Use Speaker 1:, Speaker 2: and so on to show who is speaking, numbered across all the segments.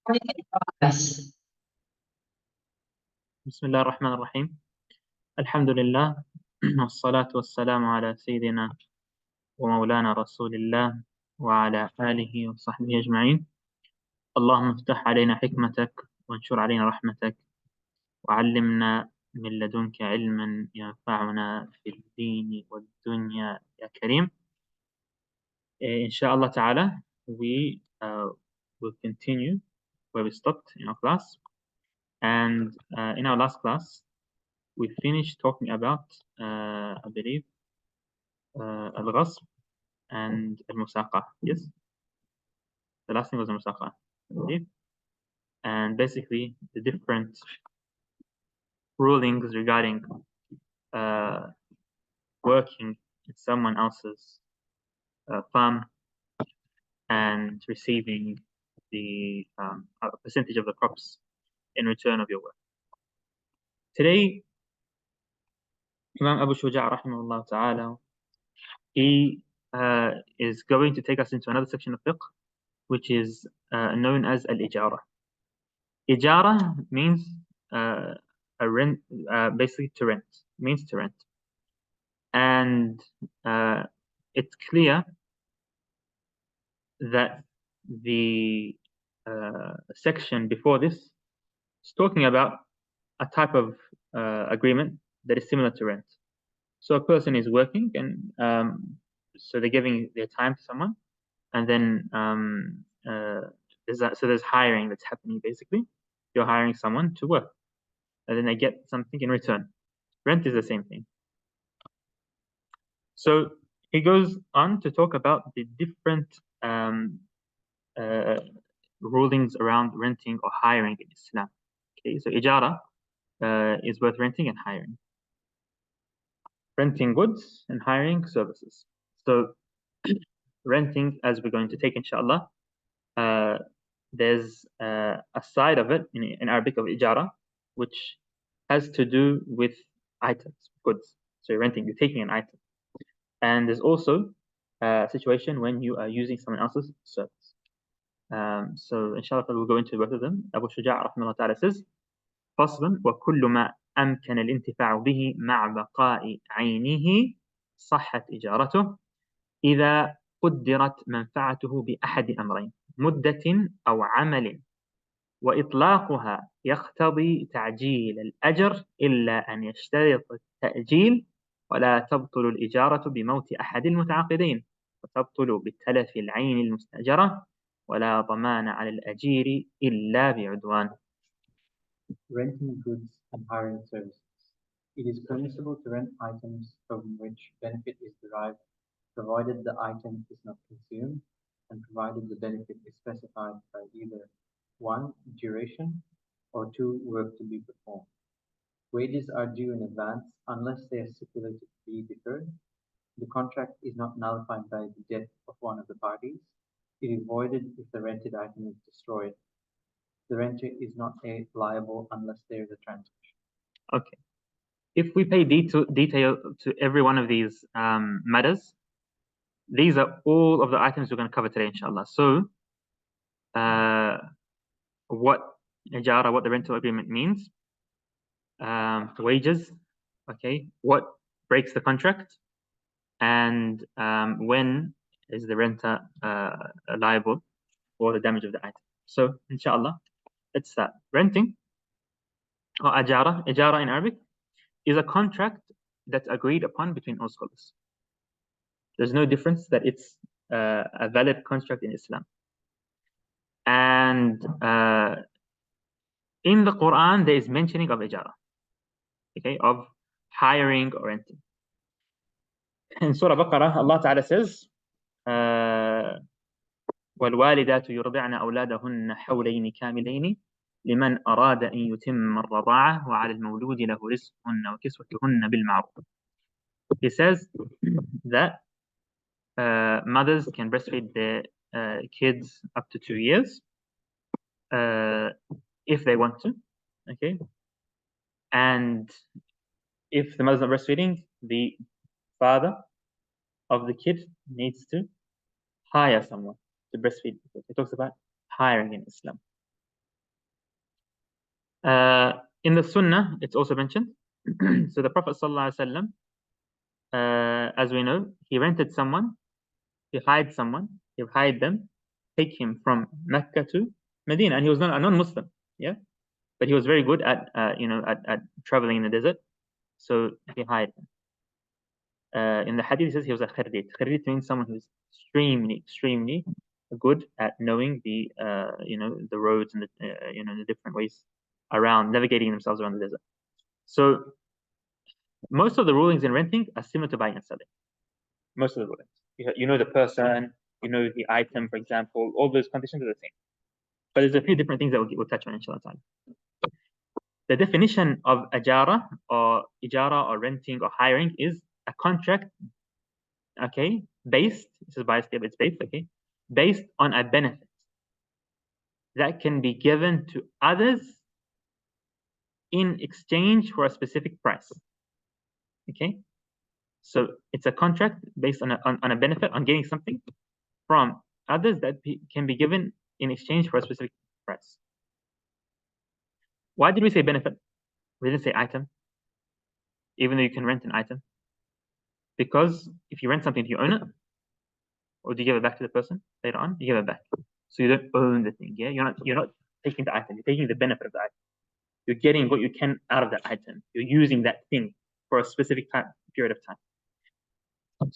Speaker 1: بسم الله الرحمن الرحيم. الحمد لله والصلاة والسلام على سيدنا ومولانا رسول الله وعلى آله وصحبه أجمعين. اللهم افتح علينا حكمتك وانشر علينا رحمتك وعلمنا من لدنك علما ينفعنا في الدين والدنيا يا كريم. إن شاء الله تعالى we will continue where we stopped in our class, and in our last class we finished talking about I believe al-ghasb and al-musaqa. Yes, the last thing was al-musaqa. Okay? And basically the different rulings regarding working in someone else's farm and receiving the a percentage of the crops in return of your work. Today, Imam Abu Shuja rahimahullah ta'ala, he is going to take us into another section of fiqh, which is known as al-Ijarah. Ijarah means a rent, basically to rent, means to rent. And it's clear that the section before this is talking about a type of agreement that is similar to rent. So a person is working, and so they're giving their time to someone, and then there's hiring that's happening. Basically, you're hiring someone to work, and then they get something in return. Rent is the same thing. So he goes on to talk about the different rulings around renting or hiring in Islam. Okay, so Ijarah is both renting and hiring. Renting goods and hiring services. So renting, as we're going to take inshallah, there's a side of it in Arabic of Ijarah, which has to do with items, goods. So you're renting, you're taking an item. And there's also a situation when you are using someone else's service. So inshallah we'll go into both of them. Abu Shuja rahimahullah ta'ala says, فصل وكل ما أمكن الانتفاع به مع بقاء عينه صحت إجارته إذا قدرت منفعته بأحد أمرين مدة أو عمل وإطلاقها يقتضي تعجيل الأجر إلا أن يشترط التأجيل ولا تبطل الإجارة بموت أحد المتعاقدين وتبطل بتلف العين المستأجرة ولا ضمان على الأجير إلا بعدوان.
Speaker 2: Renting goods and hiring services. It is permissible to rent items from which benefit is derived, provided the item is not consumed and provided the benefit is specified by either 1. Duration, or 2. Work to be performed. Wages are due in advance unless they are stipulated to be deferred. The contract is not nullified by the death of one of the parties. It is voided if the rented item is destroyed. The renter is not liable unless there is a transmission.
Speaker 1: Okay. If we pay detail to every one of these matters, these are all of the items we're going to cover today, inshallah. So, what Ijarah, what the rental agreement means, wages, okay, what breaks the contract, and when is the renter liable for the damage of the item. So, inshallah, let's start. Renting, or Ijarah in Arabic, is a contract that's agreed upon between all scholars. There's no difference that it's a valid contract in Islam. And in the Quran, there is mentioning of Ijarah, okay, of hiring or renting. In Surah Baqarah, Allah Ta'ala says, وَالْوَالِدَاتُ يُرْضِعْنَ أَوْلَادَهُنَّ حَوْلَيْنِ كَامِلَيْنِ لمن أراد أن يتم الرضاعة وعلى المولود له رزقهن وكسوتهن بالمعروف. He says that mothers can breastfeed their kids up to 2 years if they want to, okay? And if the mother's not breastfeeding, the father of the kid needs to hire someone to breastfeed. It talks about hiring in Islam. In the Sunnah, it's also mentioned. So the Prophet ﷺ, as we know, he rented someone, he hired someone, he hired them, take him from Mecca to Medina, and he was not a non-Muslim, yeah, but he was very good at at traveling in the desert, so he hired him. In the hadith, it says he was a khirrit. Khirrit means someone who's extremely good at knowing the the roads and the the different ways around navigating themselves around the desert. So most of the rulings in renting are similar to buying and selling. Most of the rulings, you know the person, you know the item, for example, all those conditions are the same. But there's a few different things that we'll touch on inshallah ta'ala. The definition of Ijarah or renting or hiring is a contract, okay, based, this is biased, but it's based, okay, based on a benefit that can be given to others in exchange for a specific price. Okay, so it's a contract based on a benefit, on getting something from others that can be given in exchange for a specific price. Why did we say benefit? We didn't say item, even though you can rent an item. Because if you rent something, do you own it? Or do you give it back to the person later on? You give it back. So you don't own the thing, yeah? You're not taking the item, you're taking the benefit of the item. You're getting what you can out of that item. You're using that thing for a specific period of time.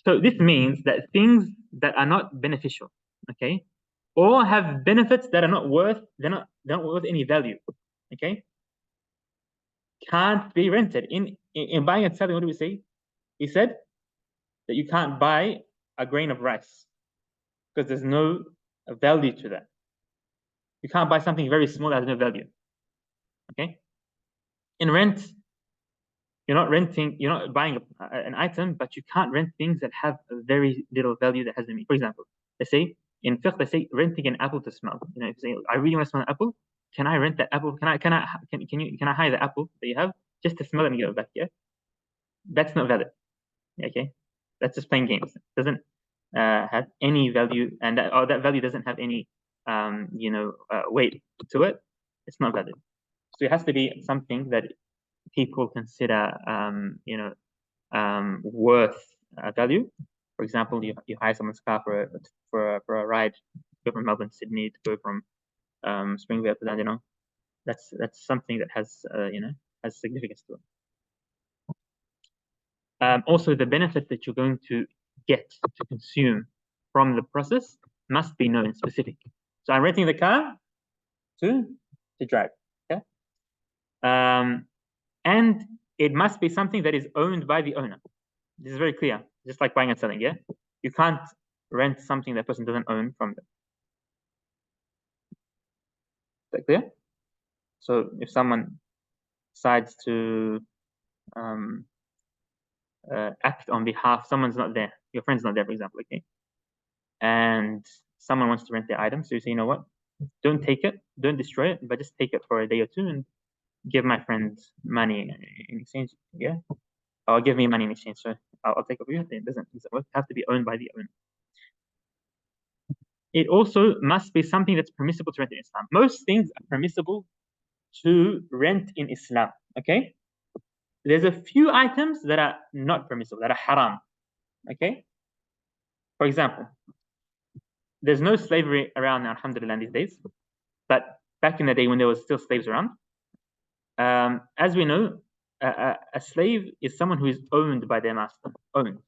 Speaker 1: So this means that things that are not beneficial, okay, or have benefits that are not worth, they're not worth any value, okay, can't be rented. In buying and selling, what do we say? He said that you can't buy a grain of rice because there's no value to that. You can't buy something very small that has no value. Okay. In rent, you're not buying an item, but you can't rent things that have very little value that has no meaning. For example, let's say in fiqh, they say renting an apple to smell. You know, if you say, I really want to smell an apple, can I rent that apple? Can I hire the apple that you have just to smell it and give it back? Yeah, that's not valid. Okay, that's just playing games. It doesn't have any value, and that value doesn't have any weight to it. It's not valid. So it has to be something that people consider worth value. For example, you hire someone's car for a ride, go from Melbourne to Sydney, to go from Springvale to Dandenong. That's something that has has significance to it. Also, the benefit that you're going to get to consume from the process must be known, specific. So I'm renting the car to drive. Okay. And it must be something that is owned by the owner. This is very clear, just like buying and selling, yeah? You can't rent something that person doesn't own from them. Is that clear? So if someone decides to act on behalf, someone's not there, your friend's not there, for example, okay? And someone wants to rent the item, so you say, you know what? Don't take it, don't destroy it, but just take it for a day or two and give my friend money in exchange, yeah? Or give me money in exchange, so I'll take it for you. It doesn't work. It has to be owned by the owner. It also must be something that's permissible to rent in Islam. Most things are permissible to rent in Islam, okay? There's a few items that are not permissible, that are haram, okay? For example, there's no slavery around now, alhamdulillah, these days. But back in the day when there was still slaves around, as we know, a slave is someone who is owned by their master, owned,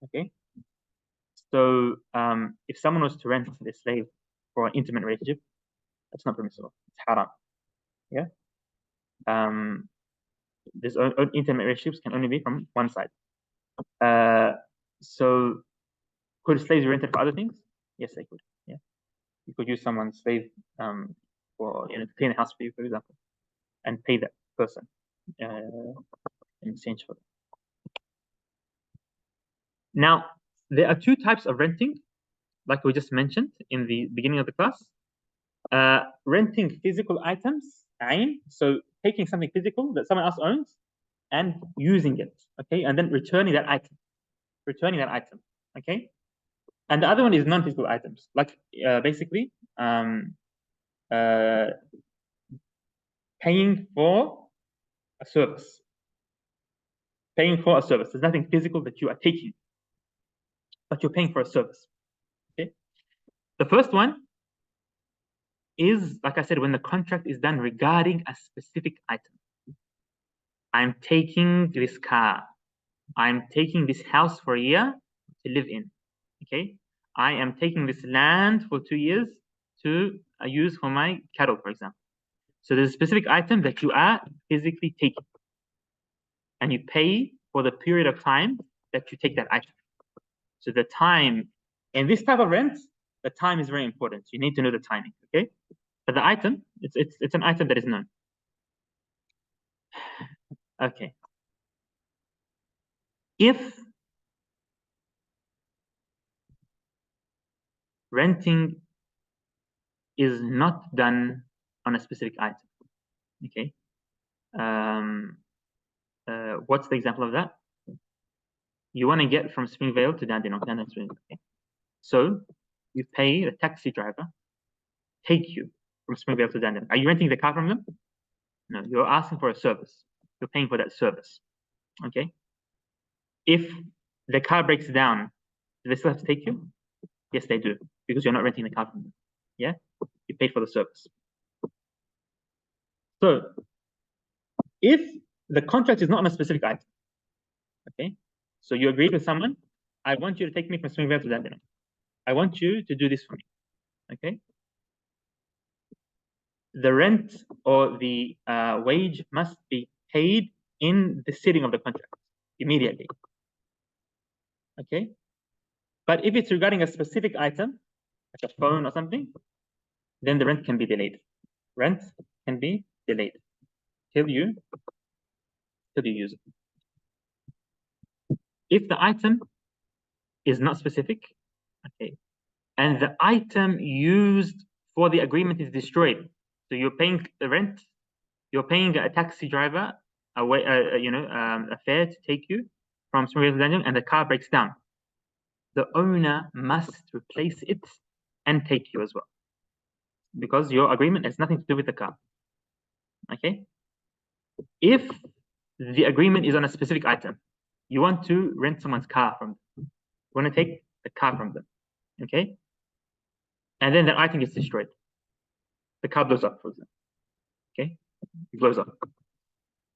Speaker 1: okay? So if someone was to rent a slave for an intimate relationship, that's not permissible. It's haram. Yeah. This intimate relationships can only be from one side. So could slaves be rented for other things? Yes, they could. Yeah. You could use someone's slave for to clean a house for you, for example, and pay that person in exchange for that. Now, there are two types of renting, like we just mentioned in the beginning of the class. Renting physical items, so taking something physical that someone else owns and using it, okay, and then returning that item, okay. And the other one is non-physical items, like basically paying for a service. Paying for a service. There's nothing physical that you are taking, but you're paying for a service. Okay. The first one is, like I said, when the contract is done regarding a specific item. I'm taking this car. I'm taking this house for a year to live in. Okay. I am taking this land for 2 years to use for my cattle, for example. So there's a specific item that you are physically taking, and you pay for the period of time that you take that item. So the time in this type of rent, the time is very important. You need to know the timing, okay? But the item, it's an item that is known. Okay. If renting is not done on a specific item, okay? What's the example of that? You want to get from Springvale to Dandenong, okay? So you pay the taxi driver take you from Springvale to Dandenong. Are you renting the car from them? No, you're asking for a service. You're paying for that service, okay? If the car breaks down, do they still have to take you? Yes, they do, because you're not renting the car from them. Yeah, you paid for the service. So if the contract is not on a specific item, okay, so you agreed with someone, I want you to take me from Springvale to Dandenong. I want you to do this for me, okay? The rent or the wage must be paid in the sitting of the contract immediately, okay? But if it's regarding a specific item, like a phone or something, then the rent can be delayed. Rent can be delayed till you use it. If the item is not specific, okay, and the item used for the agreement is destroyed, so you're paying the rent, you're paying a taxi driver a fare to take you from Springvale to Dandenong, and the car breaks down, the owner must replace it and take you as well, because your agreement has nothing to do with the car. Okay. If the agreement is on a specific item, you want to rent someone's car from them. You want to take the car from them, okay? And then the item gets destroyed. The car blows up, for example. Okay, it blows up.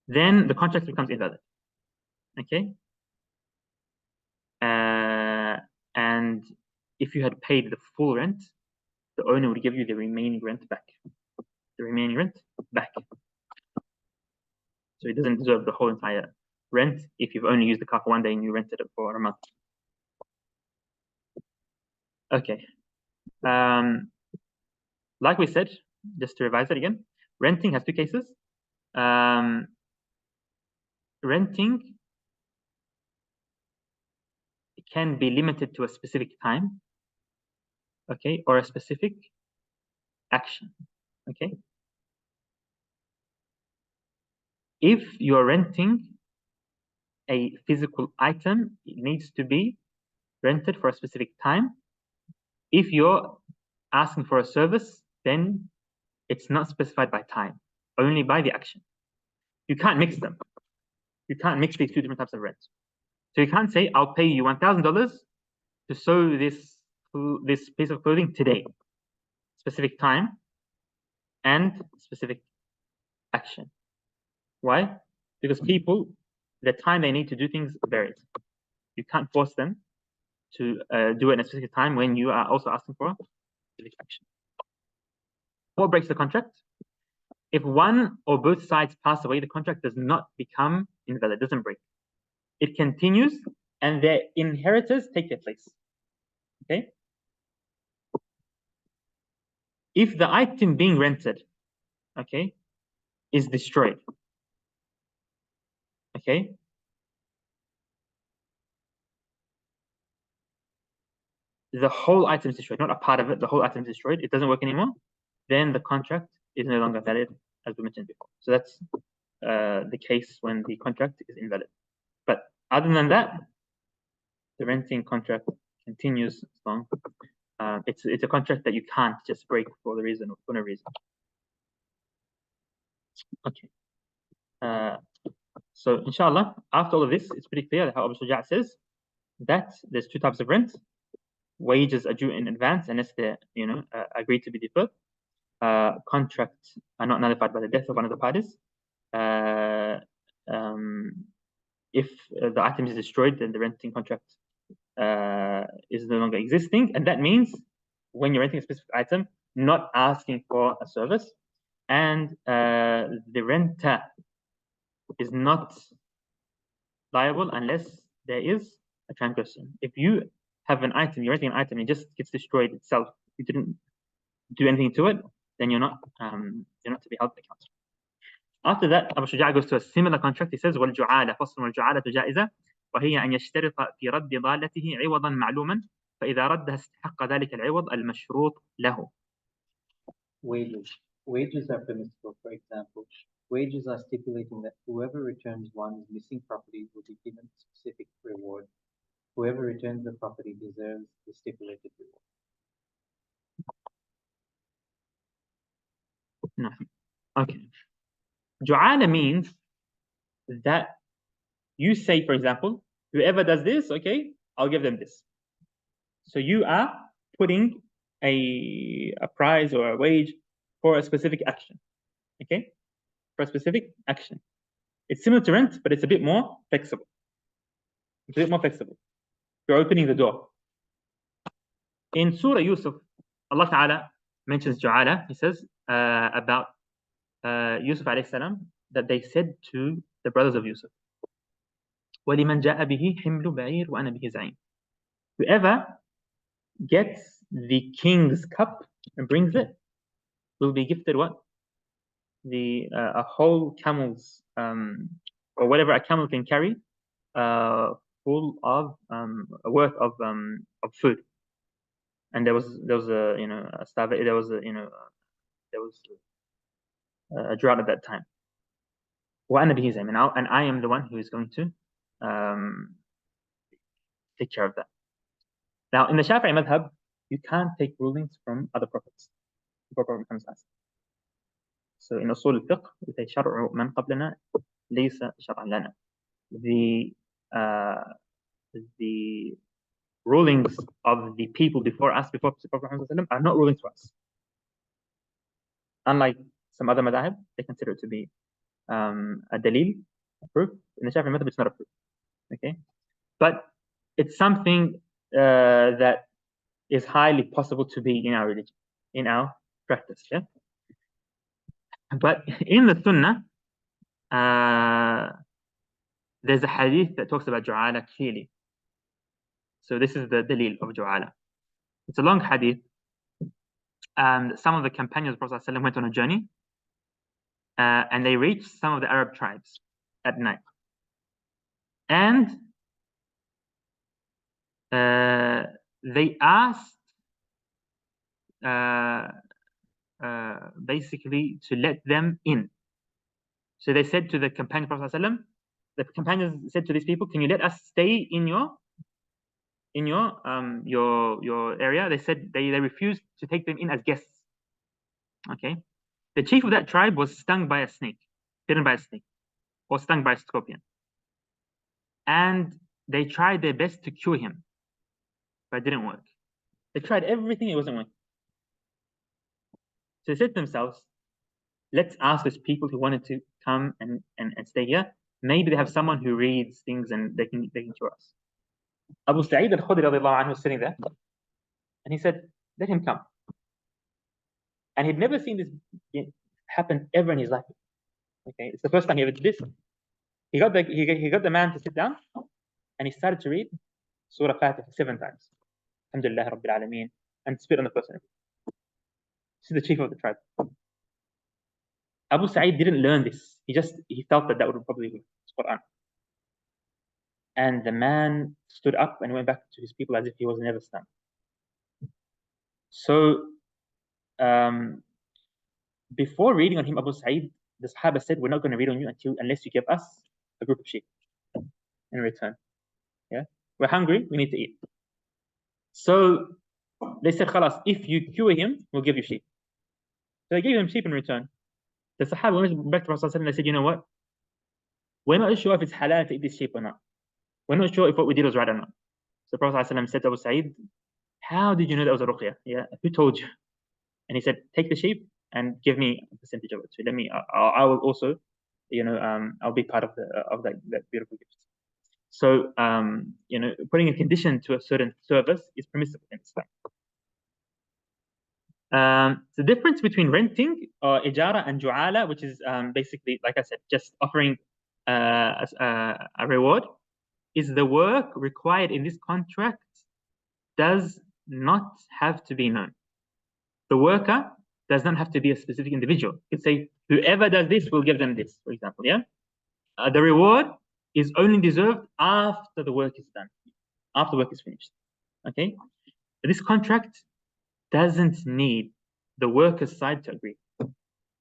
Speaker 1: Then the contract becomes invalid. Okay. And if you had paid the full rent, the owner would give you the remaining rent back. The remaining rent back. So it doesn't deserve the whole entire rent if you've only used the car for 1 day and you rented it for a month. Okay. Like we said, just to revise it again, renting has 2 cases. Renting can be limited to a specific time, okay, or a specific action, okay. If you're renting a physical item, it needs to be rented for a specific time. If you're asking for a service, then it's not specified by time, only by the action. You can't mix them. You can't mix these 2 different types of rent. So you can't say, I'll pay you $1,000 to sew this piece of clothing today. Specific time and specific action. Why? Because people, the time they need to do things varies. You can't force them to do it in a specific time when you are also asking for a specific action. What breaks the contract? If one or both sides pass away, the contract does not become invalid, doesn't break. It continues, and their inheritors take their place. Okay? If the item being rented, okay, is destroyed, okay, the whole item is destroyed, not a part of it, the whole item is destroyed, it doesn't work anymore, then the contract is no longer valid, as we mentioned before. So that's the case when the contract is invalid. But other than that, the renting contract continues as long. It's a contract that you can't just break for no reason. Okay. So inshallah, after all of this, it's pretty clear that how Abu Shuja says that there's two types of rent. Wages are due in advance unless they're agreed to be deferred. Contracts are not nullified by the death of one of the parties. If the item is destroyed, then the renting contract is no longer existing, and that means when you're renting a specific item, not asking for a service, and the renter is not liable unless there is a transgression. If you have an item, you're renting an item, and it just gets destroyed itself, you didn't do anything to it, then you're not to be held accountable. After that, Abu Shuja goes to a similar contract. He says, وَالْجُعَالَ فَصْلٌ وَالْجُعَالَةُ جَائِزَةٌ وهي أن يشترط في رد ضالته عوضا معلوما فإذا ردها استحق ذلك العوض المشروط له.
Speaker 2: Wages are permissible. For example, wages are stipulating that whoever returns one's missing property will be given a specific reward. Whoever returns the property deserves the stipulated reward.
Speaker 1: No. Okay. Ju'ala means that you say, for example, whoever does this, okay, I'll give them this. So you are putting a prize or a wage for a specific action, okay? For a specific action. It's similar to rent, but it's a bit more flexible. It's a bit more flexible. You're opening the door. In Surah Yusuf, Allah Ta'ala mentions Ju'ala. He says about Yusuf alayhi salam, that they said to the brothers of Yusuf, وَلِمَنْ جَاءَ بِهِ حِمْلُ بَعِيرٍ وَأَنَا بِهِ زَعِيمٌ. Whoever gets the king's cup and brings it will be gifted what? A whole camel's or whatever a camel can carry, full of worth of food. And there was a drought at that time. وَأَنَا بِهِ زَعِيمٌ. And I am the one who is going to take care of that. Now, in the Shafi'i madhab, you can't take rulings from other prophets before Prophet Muhammad sallallahu alaihi wasallam. So in usul al-fiqh, we say شرع من قبلنا ليس شرعا لنا. The rulings of the people before us, before Prophet Muhammad sallallahu alaihi wasallam, are not rulings to us. Unlike some other madhab, they consider it to be a dalil, a proof. In the Shafi'i madhab, it's not a proof. Okay, but it's something that is highly possible to be in our religion, in our practice. Yeah. But in the Sunnah, there's a hadith that talks about Ju'ala clearly. So this is the dalil of Ju'ala. It's a long hadith. Some of the companions of the Prophet ﷺ went on a journey, and they reached some of the Arab tribes at night. And they asked basically to let them in. So they said to the companions of the Prophet ﷺ, the companions said to these people, can you let us stay in your area? They said they refused to take them in as guests. Okay. The chief of that tribe was stung by a snake, bitten by a snake, or stung by a scorpion. And they tried their best to cure him, but it didn't work. They tried everything, it wasn't working. So they said to themselves, let's ask those people who wanted to come and stay here. Maybe they have someone who reads things and they can cure us. Abu Sa'id al-Khudri radiallahu anhu was sitting there, and he said, let him come. And he'd never seen this happen ever in his life. Okay, it's the first time he ever did this. He got the man to sit down, and he started to read Surah Fatiha 7 times. Alhamdulillah Rabbil Alameen, and spit on the person. This is the chief of the tribe. Abu Sa'id didn't learn this. He felt that would probably be Quran. And the man stood up and went back to his people as if he was never stung. So before reading on him, Abu Sa'id, the Sahaba said, we're not going to read on you unless you give us a group of sheep in return. Yeah, we're hungry, we need to eat. So they said, Khalas, if you cure him, we'll give you sheep. So they gave him sheep in return. The Sahaba went back to Prophet ﷺ and they said, you know what? We're not sure if it's halal to eat this sheep or not. We're not sure if what we did was right or not. So Prophet ﷺ said to Abu Sa'id, how did you know that was a ruqyah? Yeah, who told you? And he said, take the sheep and give me a percentage of it. So I will also, I'll be part of that beautiful gift. So, putting a condition to a certain service is permissible in Islam. The difference between renting or Ijarah and Ju'ala, which is basically, like I said, just offering a reward, is the work required in this contract does not have to be known. The worker does not have to be a specific individual. You could say, whoever does this, will give them this, for example. Yeah. The reward is only deserved after the work is done, after the work is finished. Okay. This contract doesn't need the worker's side to agree.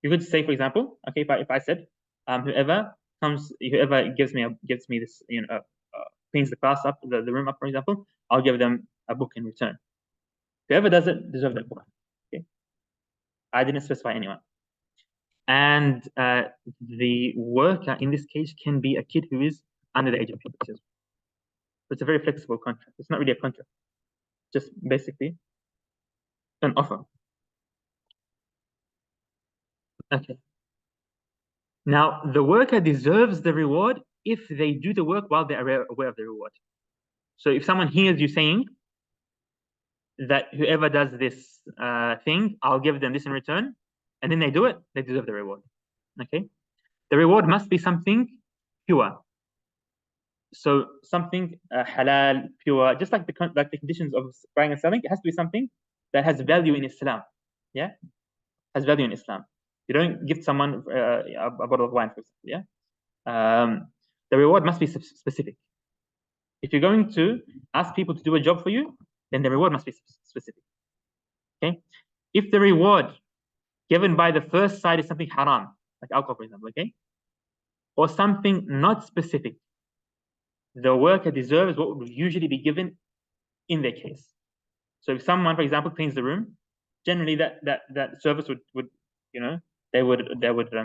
Speaker 1: You could say, for example, okay, if I said, whoever gives me this, cleans the class up, the room up, for example, I'll give them a book in return. Whoever does it deserves that book. Okay, I didn't specify anyone. And the worker in this case can be a kid who is under the age of puberty. So it's a very flexible contract. It's not really a contract, just basically an offer. Okay. Now, the worker deserves the reward if they do the work while they're aware of the reward. So if someone hears you saying that whoever does this thing, I'll give them this in return, and then they do it, they deserve the reward. Okay? The reward must be something pure. So something halal, pure, just like the conditions of buying and selling, it has to be something that has value in Islam. Yeah? Has value in Islam. You don't give someone a bottle of wine, for example. Yeah? The reward must be specific. If you're going to ask people to do a job for you, then the reward must be specific. Okay? If the reward given by the first side is something haram, like alcohol, for example, okay? Or something not specific, the worker deserves what would usually be given in their case. So if someone, for example, cleans the room, generally that service would they would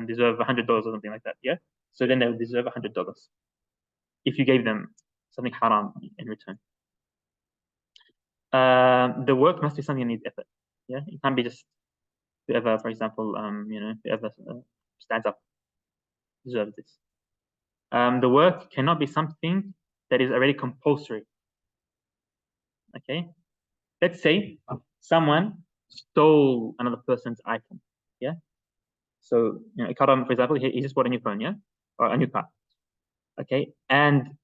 Speaker 1: deserve $100 or something like that. Yeah. So then they would deserve $100 if you gave them something haram in return. The work must be something that needs effort. Yeah, it can't be just whoever, for example, whoever stands up deserves this. The work cannot be something that is already compulsory. Okay, let's say someone stole another person's item. Yeah, so Karam, for example, he just bought a new phone, yeah, or a new car. Okay, and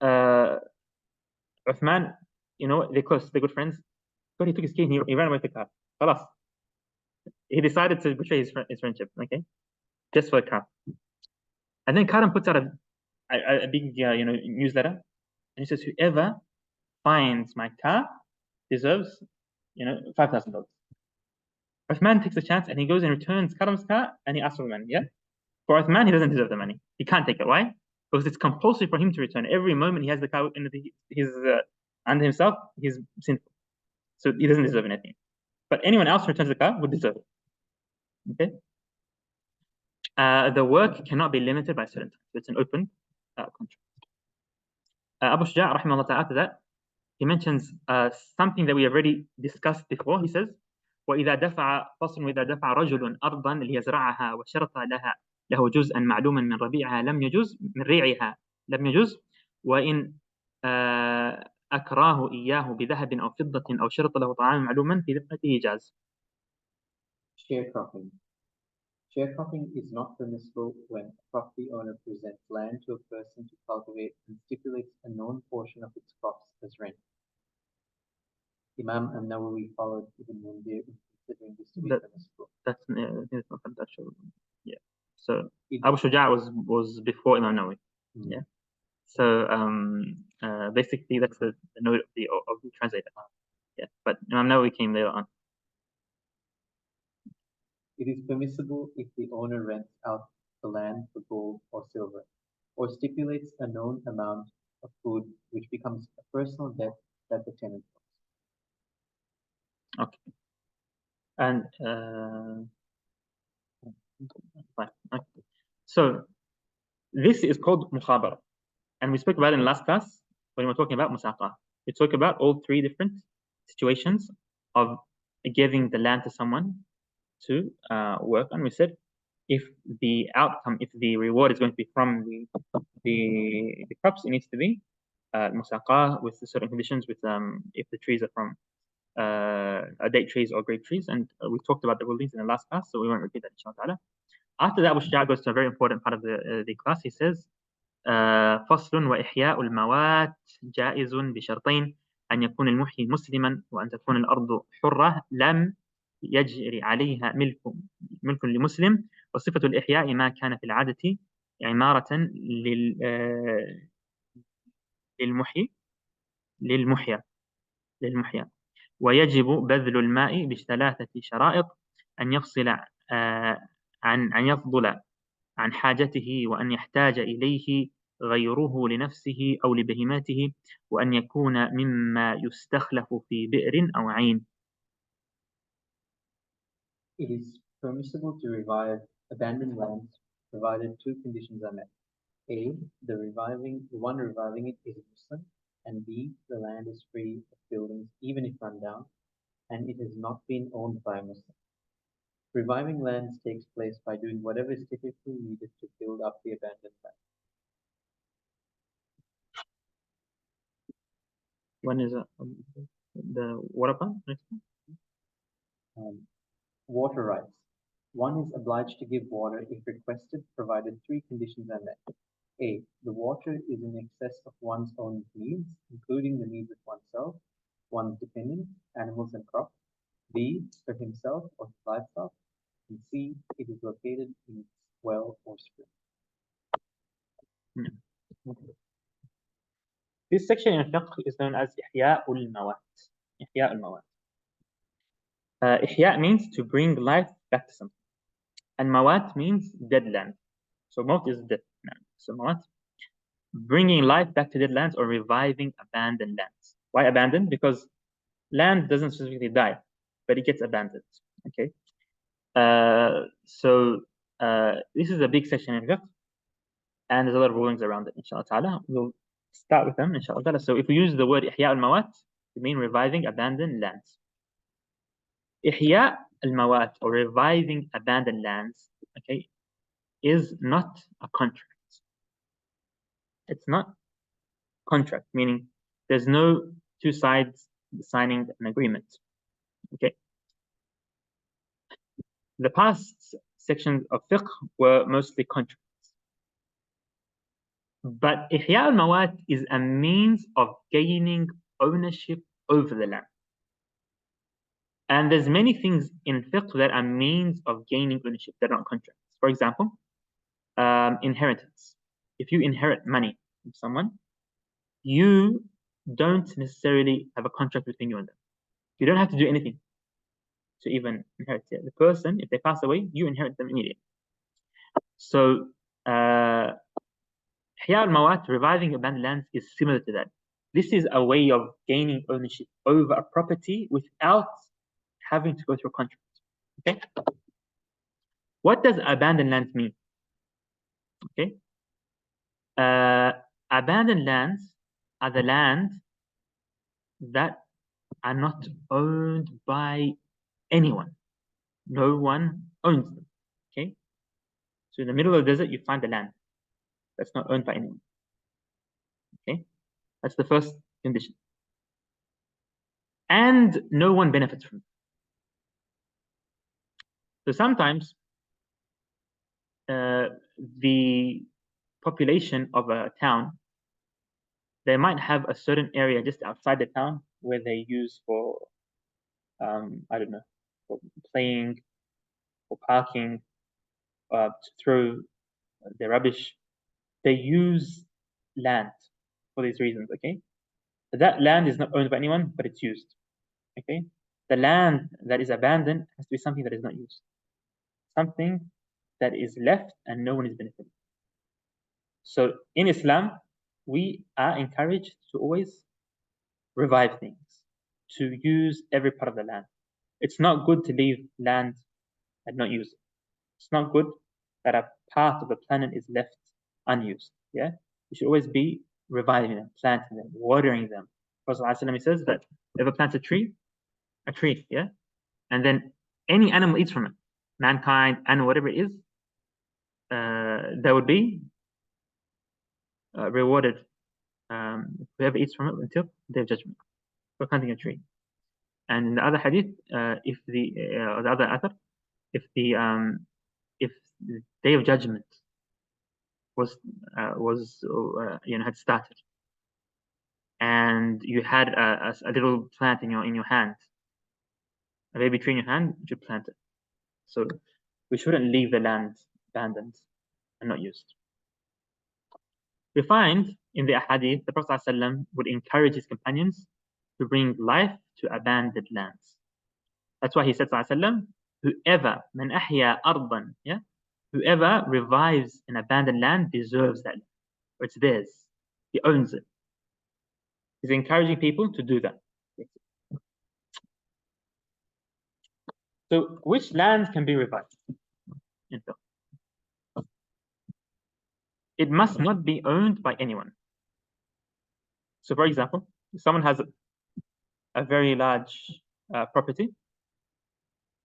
Speaker 1: Uthman, they're close, they're good friends. But he took his key and he ran away with the car. Khalas. He decided to betray his friendship, okay, just for a car. And then Karam puts out a big newsletter, and he says, whoever finds my car deserves $5,000. Uthman takes a chance and he goes and returns Karam's car and he asks for the money. Yeah, for Uthman, he doesn't deserve the money. He can't take it. Why? Because it's compulsory for him to return. Every moment he has the car under himself, he's sinful, so he doesn't deserve anything. But anyone else who returns the car would deserve it. Okay. The work cannot be limited by a certain time. So it's an open contract. Abu Shuja, rahimahullah ta'ala, after that, he mentions something that we have already discussed before. He says, وإذا دفع رجل أرضا ليزرعها وشرط له جزءا معلوما من ربيعها لم يجوز وإن أكراه إياه بذهب أو فضة أو شرط له طعاما معلوما في ذمته جاز.
Speaker 2: Sharecropping. Sharecropping is not permissible when a property owner presents land to a person to cultivate and stipulates a known portion of its crops as rent. Imam an-Nawawi followed Ibn Mundir in considering this to be permissible.
Speaker 1: That's not actual. Yeah. So Abu Shuja was before Imam Nawawi. Yeah. So basically that's the note of the translator. Yeah. But Imam Nawawi came later on.
Speaker 2: It is permissible if the owner rents out the land for gold or silver, or stipulates a known amount of food which becomes a personal debt that the tenant owes.
Speaker 1: Okay. And So this is called mukhabara. And we spoke about it in the last class when we were talking about musaqah. We talked about all three different situations of giving the land to someone to work on. We said if the outcome, if the reward is going to be from the crops, it needs to be musaqah with certain conditions, with if the trees are from date trees or grape trees. And we talked about the rulings in the last class, so we won't repeat that inshallah. After that, Abu Shuja goes to a very important part of the class. He says, فصل وإحياء الموات جائز بشرطين أن يكون المحيي مسلما وأن تكون الأرض حرة لم يجري عليها ملك لمسلم وصفة الإحياء ما كان في العادة عمارة للمحيا ويجب بذل الماء بثلاثة شرائط أن يفصل أن يفضل عن حاجته وأن يحتاج إليه غيره لنفسه أو لبهيمته وأن يكون مما يستخلف في بئر أو عين.
Speaker 2: It is permissible to revive abandoned lands provided two conditions are met. A, the one reviving it is a Muslim, and B, the land is free of buildings even if run down, and it has not been owned by a Muslim. Reviving lands takes place by doing whatever is typically needed to build up the abandoned land.
Speaker 1: One is the water pump.
Speaker 2: Water rights. One is obliged to give water if requested, provided three conditions are met. A, the water is in excess of one's own needs, including the needs of oneself, one's dependents, animals and crops. B, for himself or his livestock. And C, it is located in well or spring.
Speaker 1: This section in fiqh is known as Ihyaa al Mawat. Ihyaa al Mawat. Ihya means to bring life back to something, and Mawat means dead land. So Mawt is death. So Mawat, bringing life back to dead lands or reviving abandoned lands. Why abandoned? Because land doesn't specifically die, but it gets abandoned. Okay. This is a big section in fiqh, and there's a lot of rulings around it. Inshallah ta'ala, we'll start with them. Inshallah ta'ala. So if we use the word Ihya al Mawat, it means reviving abandoned lands. Ihya al Mawat, or reviving abandoned lands, okay, is not a contract. It's not contract, meaning there's no two sides signing an agreement. Okay. The past sections of fiqh were mostly contracts. But Ihya al Mawat is a means of gaining ownership over the land. And there's many things in fiqh that are means of gaining ownership that are not contracts. For example, inheritance. If you inherit money from someone, you don't necessarily have a contract between you and them. You don't have to do anything to even inherit it. The person, if they pass away, you inherit them immediately. So, Ihya al Mawat, reviving abandoned lands, is similar to that. This is a way of gaining ownership over a property without having to go through a contract. Okay. What does abandoned lands mean? Okay. Abandoned lands are the lands that are not owned by anyone. No one owns them. Okay. So in the middle of the desert, you find the land that's not owned by anyone. Okay. That's the first condition. And no one benefits from it. So sometimes the population of a town, they might have a certain area just outside the town where they use for, I don't know, for playing, for parking, to throw their rubbish. They use land for these reasons, okay? That land is not owned by anyone, but it's used, okay? The land that is abandoned has to be something that is not used. Something that is left and no one is benefiting. So in Islam, we are encouraged to always revive things, to use every part of the land. It's not good to leave land and not use it. It's not good that a part of the planet is left unused. Yeah, you should always be reviving them, planting them, watering them. Prophet ﷺ says that if a plants a tree, yeah, and then any animal eats from it, mankind, animal, whatever it is, that would be rewarded. Whoever eats from it until the day of judgment for planting a tree. And in the other hadith, if the other athar, if the day of judgment was had started, and you had a little plant in your hand, a baby tree in your hand, you should plant it. So we shouldn't leave the land abandoned and not used. We find in the hadith the Prophet ﷺ would encourage his companions to bring life to abandoned lands. That's why he said, whoever man ahya ardan, yeah, whoever revives an abandoned land deserves that land, or it's theirs. He owns it. He's encouraging people to do that. So, which lands can be revived? It must not be owned by anyone. So, for example, if someone has a very large property,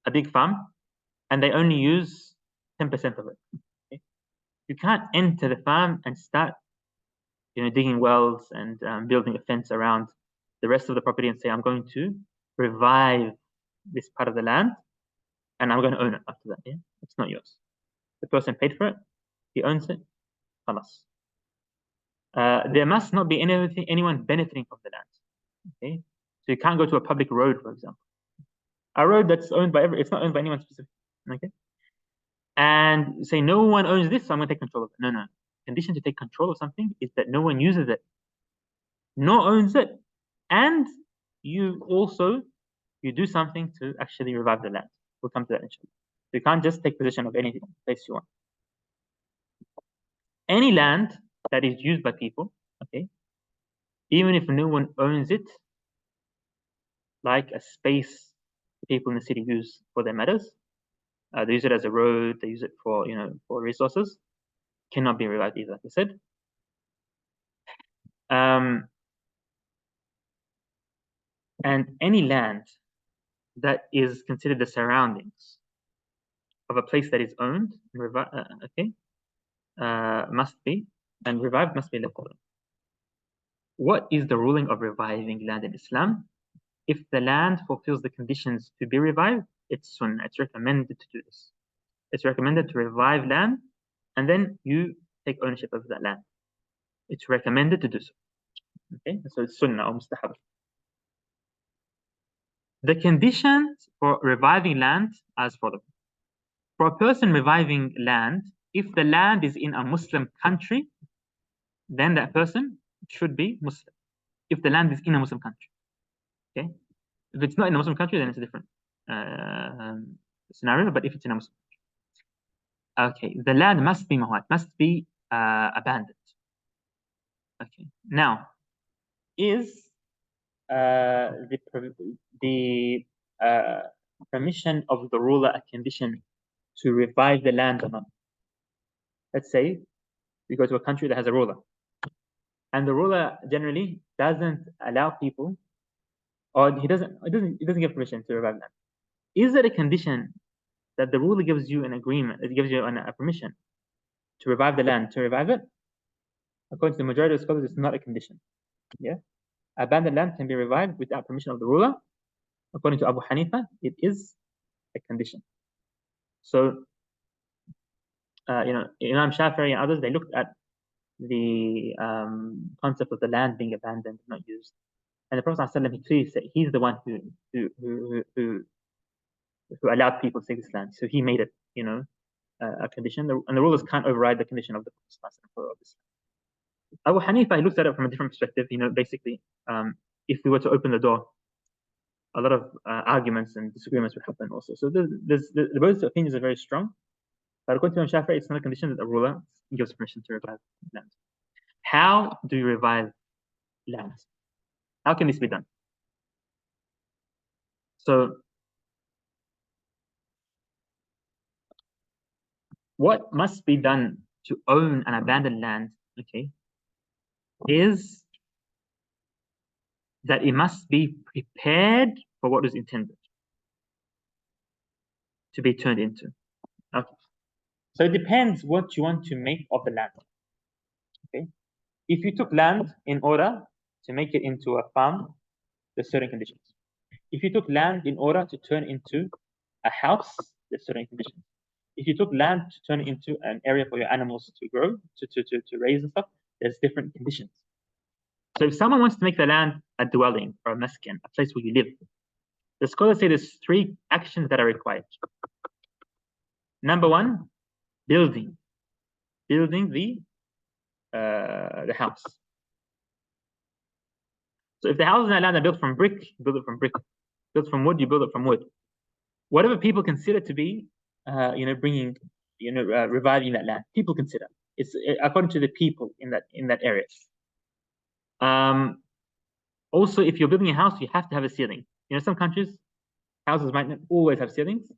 Speaker 1: a big farm, and they only use 10% of it. Okay? You can't enter the farm and start, digging wells and building a fence around the rest of the property and say, I'm going to revive this part of the land and I'm going to own it after that. Yeah, it's not yours. The person paid for it, he owns it. Khalas. There must not be anyone benefiting from the land. Okay, so you can't go to a public road, for example. A road that's owned by it's not owned by anyone specific. Okay, and say no one owns this, so I'm going to take control of it. No. Condition to take control of something is that no one uses it, no owns it, and you do something to actually revive the land. We'll come to that inshallah. You can't just take possession of any place you want. Any land that is used by people, okay, even if no one owns it, like a space people in the city use for their matters, they use it as a road, they use it for for resources, cannot be revived either, like I said. And any land that is considered the surroundings of a place that is owned, must be, and revived must be left alone. What is the ruling of reviving land in Islam? If the land fulfills the conditions to be revived, it's sunnah. It's recommended to do this. It's recommended to revive land, and then you take ownership of that land. It's recommended to do so. Okay, so it's sunnah or mustahab. The conditions for reviving land as follows. For a person reviving land, if the land is in a Muslim country, then that person should be Muslim. If the land is in a Muslim country, okay. If it's not in a Muslim country, then it's a different scenario. But if it's in a Muslim country, okay, the land must be Muwat, must be abandoned. Okay. Now, is the permission of the ruler a condition to revive the land or not? Let's say you go to a country that has a ruler, and the ruler generally doesn't allow people, or he doesn't give permission to revive land. Is it a condition that the ruler gives you an agreement, it gives you a permission to revive the land, to revive it? According to the majority of scholars, it's not a condition. Yeah, abandoned land can be revived without permission of the ruler. According to Abu Hanifa, it is a condition. So, Imam Shafi'i and others, they looked at the concept of the land being abandoned, not used, and the Prophet ﷺ, he clearly said he's the one who allowed people to take this land. So he made it, a condition, and the rulers can't override the condition of the Prophet ﷺ. Abu Hanifa, he looks at it from a different perspective. Basically, if we were to open the door, a lot of arguments and disagreements would happen also. So both opinions are very strong. But according to Imam Shafi'i, it's not a condition that the ruler gives permission to revive land. How do you revive land? How can this be done? So, what must be done to own an abandoned land, okay, is that it must be prepared for what is intended to be turned into. Okay. So it depends what you want to make of the land. Okay. If you took land in order to make it into a farm, there's certain conditions. If you took land in order to turn into a house, there's certain conditions. If you took land to turn into an area for your animals to grow, to raise and stuff, there's different conditions. So if someone wants to make the land a dwelling or a maskan, a place where you live, the scholars say there's 3 actions that are required. Number 1, building the house. So if the house is in a land built from brick, you build it from brick. Built from wood, you build it from wood. Whatever people consider to be, bringing, reviving that land, people consider it's according to the people in that area. Also, if you're building a house, you have to have a ceiling. Some countries, houses might not always have ceilings.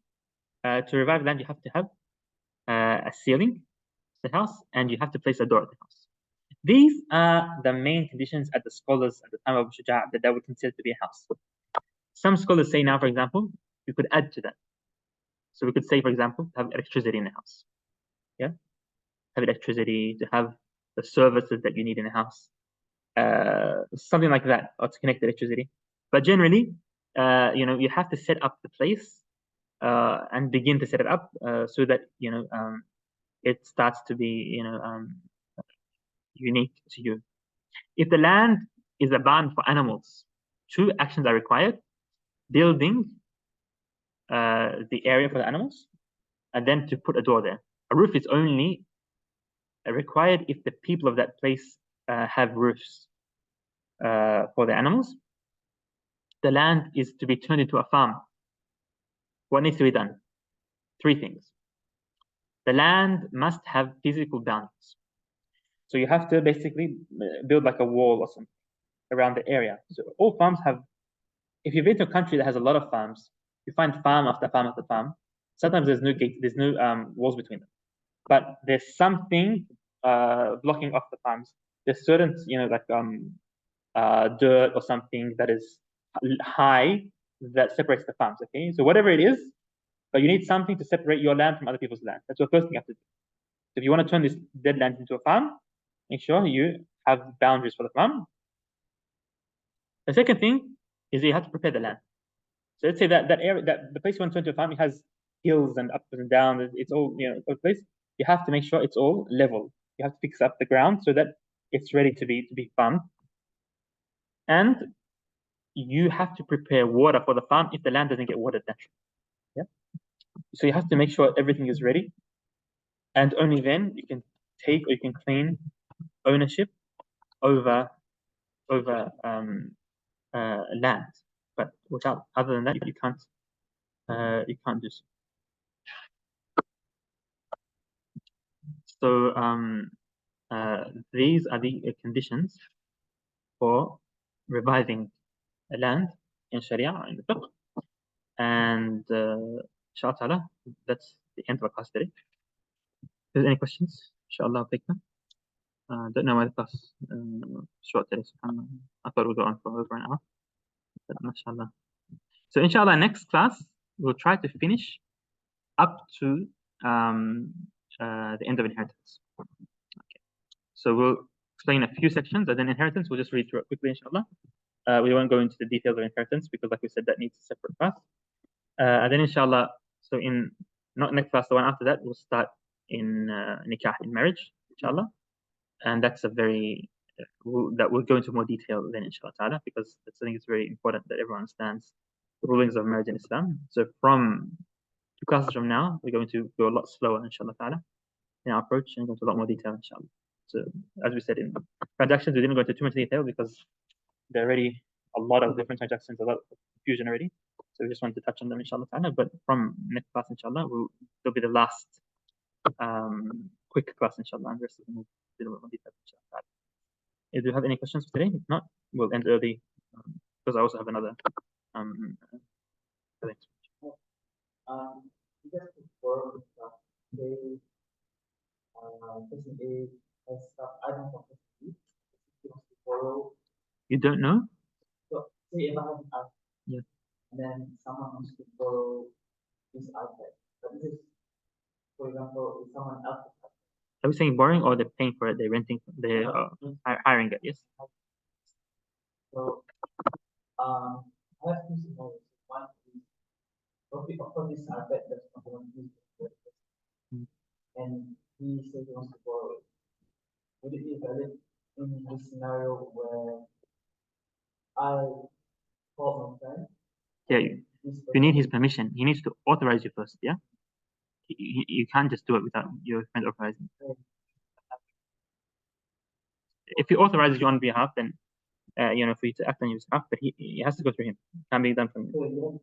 Speaker 1: To revive land, you have to have a ceiling to the house, and you have to place a door at the house. These are the main conditions at the scholars at the time of Abu Shuja that they would consider to be a house. Some scholars say now, for example, you could add to that. So we could say, for example, have electricity in the house. Yeah, have electricity, to have the services that you need in the house, something like that, or to connect the electricity. But generally, you have to set up the place and begin to set it up so that it starts to be unique to you. If the land is a barn for animals, 2 actions are required: building the area for the animals, and then to put a door there. A roof is only required if the people of that place have roofs for the animals. The land is to be turned into a farm. What needs to be done? 3 things. The land must have physical boundaries. So you have to basically build like a wall or something around the area. So all farms have, if you've been to a country that has a lot of farms, you find farm after farm after farm. Sometimes there's no gate, there's no walls between them, but there's something blocking off the farms. There's certain, dirt or something that is high that separates the farms. Okay, so whatever it is, but you need something to separate your land from other people's land. That's the first thing you have to do. So if you want to turn this dead land into a farm, make sure you have boundaries for the farm. The second thing is you have to prepare the land. So let's say that area, that the place you want to turn into a farm, it has hills and ups and downs. It's all all place. You have to make sure it's all level. You have to fix up the ground so that it's ready to be farmed. And you have to prepare water for the farm if the land doesn't get watered naturally. Yeah. So you have to make sure everything is ready, and only then you can take or you can claim ownership over land. But without, other than that, you can't do so. So these are the conditions for reviving a land in Sharia, in the fiqh. And inshallah, that's the end of our class today. If there's any questions, inshallah, I'll take them. Don't know why the class short today. I thought we'd go on for over an hour, but mashallah. So inshallah, next class we'll try to finish up to the end of inheritance. Okay. So we'll explain a few sections, and then inheritance we'll just read through it quickly, inshallah. We won't go into the details of inheritance because, like we said, that needs a separate class. And then inshallah, so in not next class, the one after that, we'll start in nikah, in marriage, inshallah. And that's a very that will go into more detail then, inshallah ta'ala, because I think it's very important that everyone understands the rulings of marriage in Islam. So from 2 classes from now, we're going to go a lot slower, inshallah ta'ala, in our approach, and go into a lot more detail, inshallah. So as we said, in transactions, we didn't go into too much detail because there are already a lot of different transactions, a lot of confusion already. So we just wanted to touch on them, inshallah ta'ala. But from next class, inshallah, there'll be the last quick class, inshallah, and the rest of them will be a little more detail, inshallah ta'ala. Do you have any questions for today? If not, we'll end early because I also have another
Speaker 2: Just before they person A has items from person B. He wants to borrow.
Speaker 1: You don't know?
Speaker 2: So say if I have an iPad,
Speaker 1: yeah,
Speaker 2: and then someone wants to borrow this iPad, but this is, for example, if someone else.
Speaker 1: Are we saying borrowing or they're paying for it? They're renting. They're hiring it. Yes.
Speaker 2: So I have two scenarios. One is, okay, of course, this iPad that's not going to use it, and he says he wants to borrow it. Would it be valid in this scenario where I call my friend?
Speaker 1: Yeah, you need his permission. He needs to authorize you first. Yeah. You can't just do it without your friend authorizing. If he authorizes you on behalf, then for you to act on your behalf, but he has to go through him. It can't be done from you.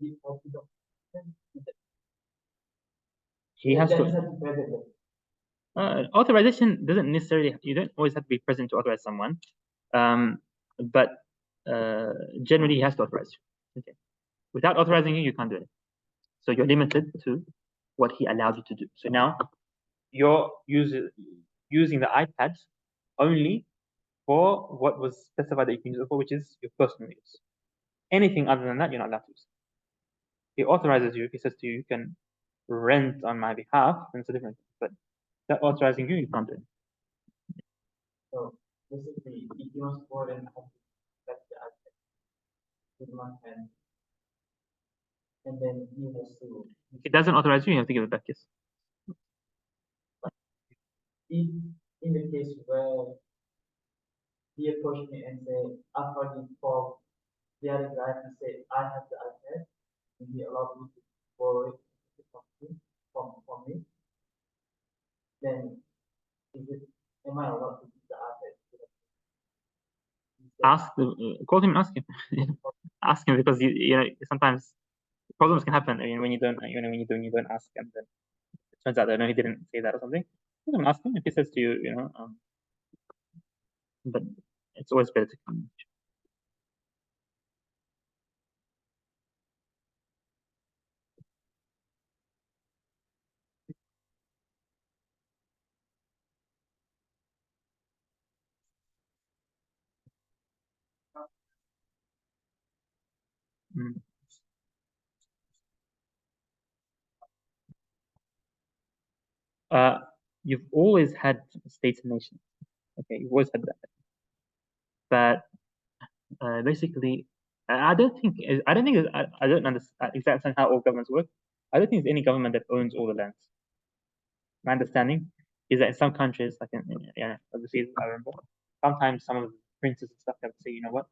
Speaker 1: He has to. Authorization doesn't necessarily. You don't always have to be present to authorize someone, but generally he has to authorize you. Okay. Without authorizing you, you can't do it. So you're limited to what he allows you to do. So now you're using the iPad only for what was specified that you can use it for, which is your personal use. Anything other than that, you're not allowed to use. He authorizes you. If he says to you, you can rent on my behalf, then it's a different thing. But that authorizing you, you can't do it.
Speaker 2: So basically, if you want to forward and that's the iPad with one hand, and then he has to. If
Speaker 1: it doesn't authorize you, you have to give it back. Yes.
Speaker 2: If in the case where he approached me and say, I've already called the other guy and say, I have the iPad, and he allowed me to borrow it from me, then am I allowed to use the iPad?
Speaker 1: Call him and ask him. Ask him, because sometimes problems can happen. When you don't ask, and then it turns out that no, he didn't say that or something. You can ask him. If he says to you, but it's always better to come. You've always had states and nations. Okay, you've always had that. But basically, I don't understand how all governments work. I don't think there's any government that owns all the lands. My understanding is that in some countries, like overseas, I remember, sometimes some of the princes and stuff have to say, you know what,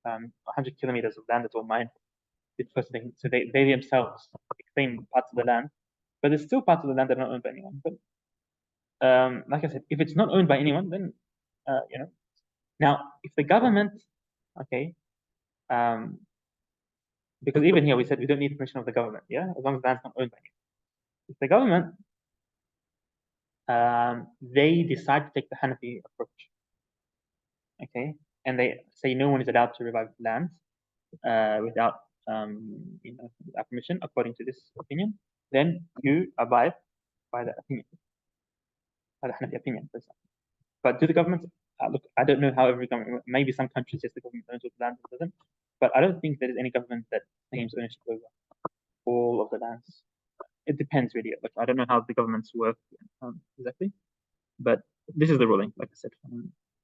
Speaker 1: 100 kilometers of land is all mine. So they themselves claim parts of the land, but there's still parts of the land that are not owned by anyone. But like I said, if it's not owned by anyone, then now if the government, okay, because even here we said we don't need permission of the government, yeah, as long as the land's not owned by anyone. If the government they decide to take the Hanafi approach, okay, and they say no one is allowed to revive lands without without permission, according to this opinion, then you abide by that opinion, by the Hanafi opinion, for example. But do the governments look? I don't know how every government. Maybe some countries yes, the government owns all the land, doesn't. But I don't think there is any government that claims ownership over all of the lands. It depends really. Like I don't know how the governments work exactly, but this is the ruling. Like I said,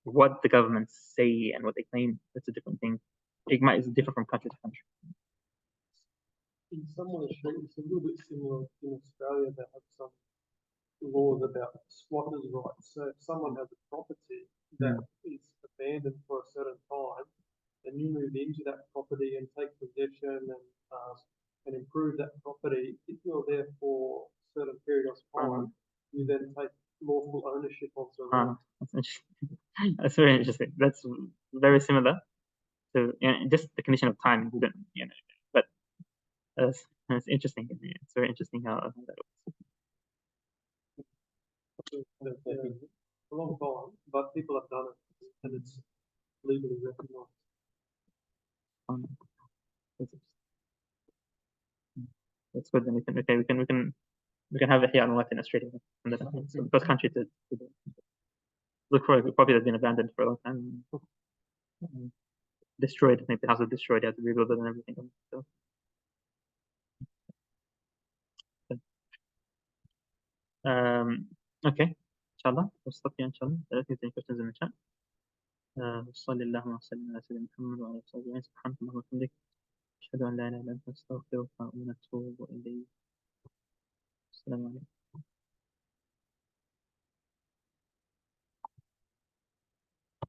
Speaker 1: what the governments say and what they claim, that's a different thing. It might differ from country to country.
Speaker 3: In some ways, it's a little bit similar in Australia. They have some laws about squatters' rights. So if someone has a property that is abandoned for a certain time, and you move into that property and take possession and improve that property, if you're there for a certain period of time, you then take lawful ownership of the land.
Speaker 1: That's interesting. That's very interesting. That's very similar to just the condition of time. But it's interesting. It's very interesting how that works.
Speaker 3: A long time, but people have done it, and it's legally recognized.
Speaker 1: That's good. Then we can We can have Ihyaa al Mawat in Australia. It's the first country to look for it. Probably has been abandoned for a long time. Destroyed. Maybe the house was destroyed. You have to rebuild it and everything. So, okay. Inshallah. We'll stop here, inshallah. If there's any questions in the chat. وصلى اللهم وسلم على سيدنا محمد وعلى آله وصحبه أجمعين سبحانك اللهم وبحمدك أشهد أن لا إله إلا أنت أستغفرك ونتوب إليك السلام عليكم